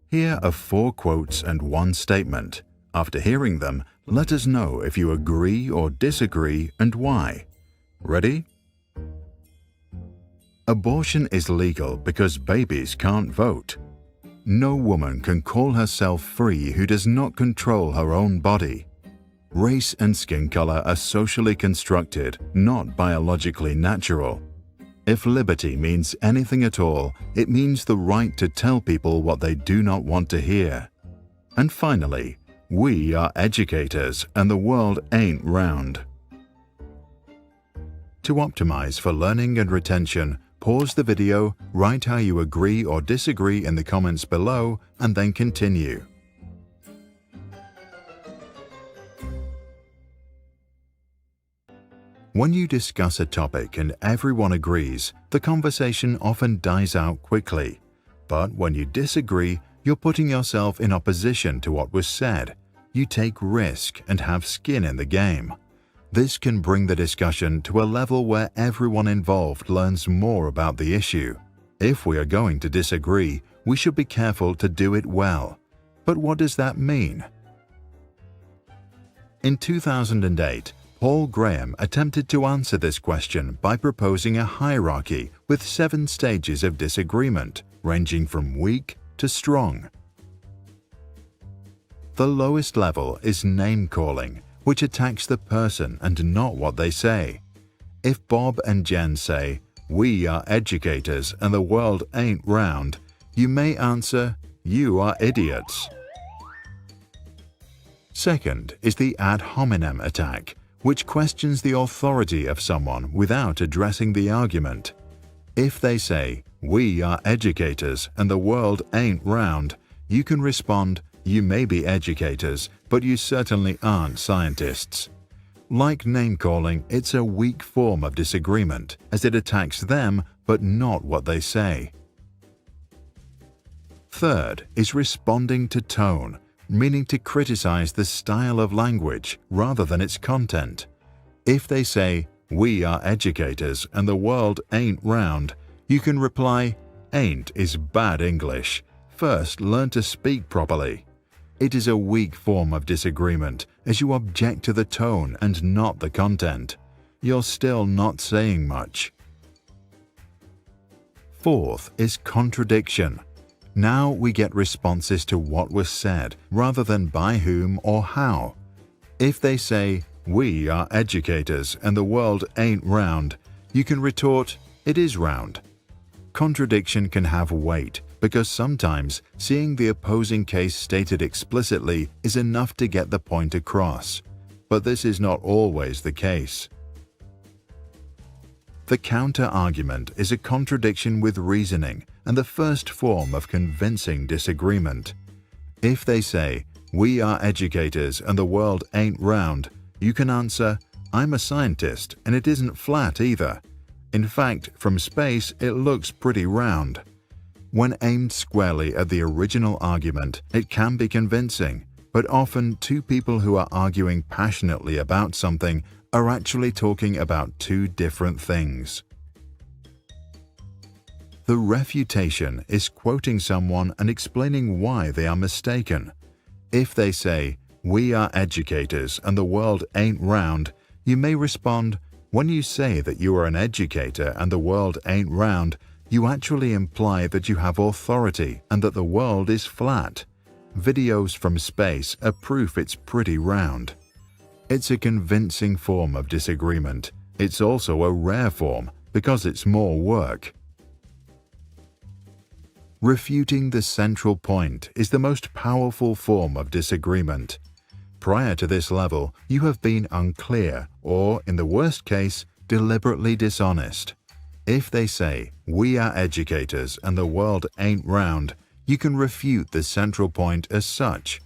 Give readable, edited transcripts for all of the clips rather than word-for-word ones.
Here are 4 quotes and 1 statement. After hearing them, let us know if you agree or disagree and why. Ready? Abortion is legal because babies can't vote. No woman can call herself free who does not control her own body. Race and skin color are socially constructed, not biologically natural. If liberty means anything at all, it means the right to tell people what they do not want to hear. And finally, we are educators and the world ain't round. To optimize for learning and retention, pause the video, write how you agree or disagree in the comments below, and then continue. When you discuss a topic and everyone agrees, the conversation often dies out quickly. But when you disagree, you're putting yourself in opposition to what was said. You take risk and have skin in the game. This can bring the discussion to a level where everyone involved learns more about the issue. If we are going to disagree, we should be careful to do it well. But what does that mean? In 2008, Paul Graham attempted to answer this question by proposing a hierarchy with 7 stages of disagreement, ranging from weak to strong. The lowest level is name-calling, which attacks the person and not what they say. If Bob and Jen say, "We are educators and the world ain't round," you may answer, "You are idiots." Second is the ad hominem attack, which questions the authority of someone without addressing the argument. If they say, "We are educators and the world ain't round," you can respond, "You may be educators, but you certainly aren't scientists." Like name-calling, it's a weak form of disagreement, as it attacks them but not what they say. Third is responding to tone, meaning to criticize the style of language rather than its content. If they say, "We are educators and the world ain't round," you can reply, "Ain't is bad English. First, learn to speak properly." It is a weak form of disagreement, as you object to the tone and not the content. You're still not saying much. Fourth is contradiction. Now we get responses to what was said rather than by whom or how. If they say, "We are educators and the world ain't round," you can retort, "It is round." Contradiction can have weight because sometimes seeing the opposing case stated explicitly is enough to get the point across. But this is not always the case. The counter-argument is a contradiction with reasoning and the first form of convincing disagreement. If they say, "We are educators and the world ain't round," you can answer, "I'm a scientist and it isn't flat either. In fact, from space it looks pretty round." When aimed squarely at the original argument, it can be convincing, but often 2 people who are arguing passionately about something are actually talking about 2 different things. The refutation is quoting someone and explaining why they are mistaken. If they say, "We are educators and the world ain't round," you may respond, "When you say that you are an educator and the world ain't round, you actually imply that you have authority and that the world is flat. Videos from space are proof it's pretty round." It's a convincing form of disagreement. It's also a rare form because it's more work. Refuting the central point is the most powerful form of disagreement. Prior to this level, you have been unclear or, in the worst case, deliberately dishonest. If they say, "We are educators and the world ain't round," you can refute the central point as such.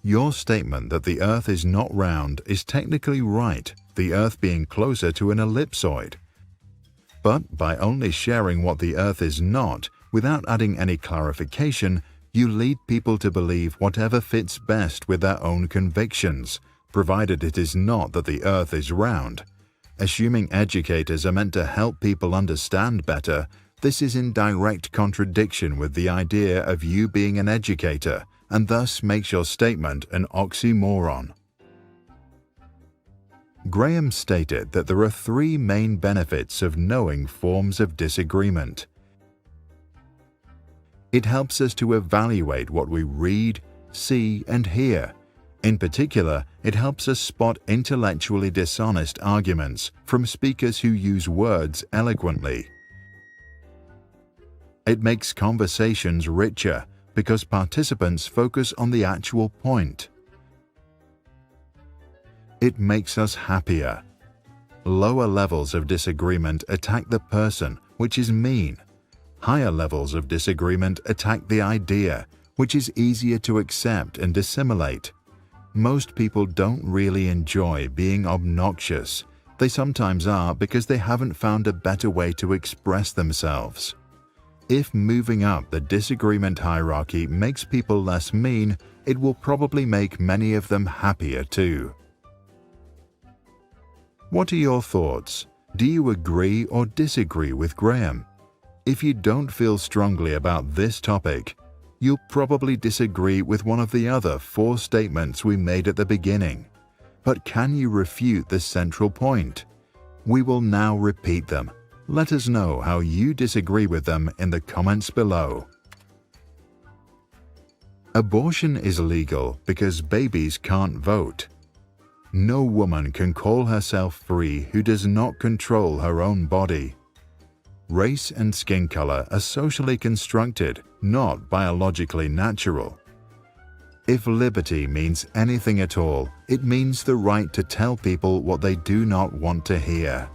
Your statement that the Earth is not round is technically right, the Earth being closer to an ellipsoid. But by only sharing what the Earth is not, without adding any clarification, you lead people to believe whatever fits best with their own convictions, provided it is not that the Earth is round. Assuming educators are meant to help people understand better, This is in direct contradiction with the idea of you being an educator and thus makes your statement an oxymoron. Graham stated that there are three main benefits of knowing forms of disagreement. It helps us to evaluate what we read, see, and hear. In particular, it helps us spot intellectually dishonest arguments from speakers who use words eloquently. It makes conversations richer because participants focus on the actual point. It makes us happier. Lower levels of disagreement attack the person, which is mean. Higher levels of disagreement attack the idea, which is easier to accept and assimilate. Most people don't really enjoy being obnoxious. They sometimes are because they haven't found a better way to express themselves. If moving up the disagreement hierarchy makes people less mean, it will probably make many of them happier too. What are your thoughts? Do you agree or disagree with Graham? If you don't feel strongly about this topic, you'll probably disagree with one of the other 4 statements we made at the beginning. But can you refute the central point? We will now repeat them. Let us know how you disagree with them in the comments below. Abortion is legal because babies can't vote. No woman can call herself free who does not control her own body. Race and skin color are socially constructed, not biologically natural. If liberty means anything at all, it means the right to tell people what they do not want to hear.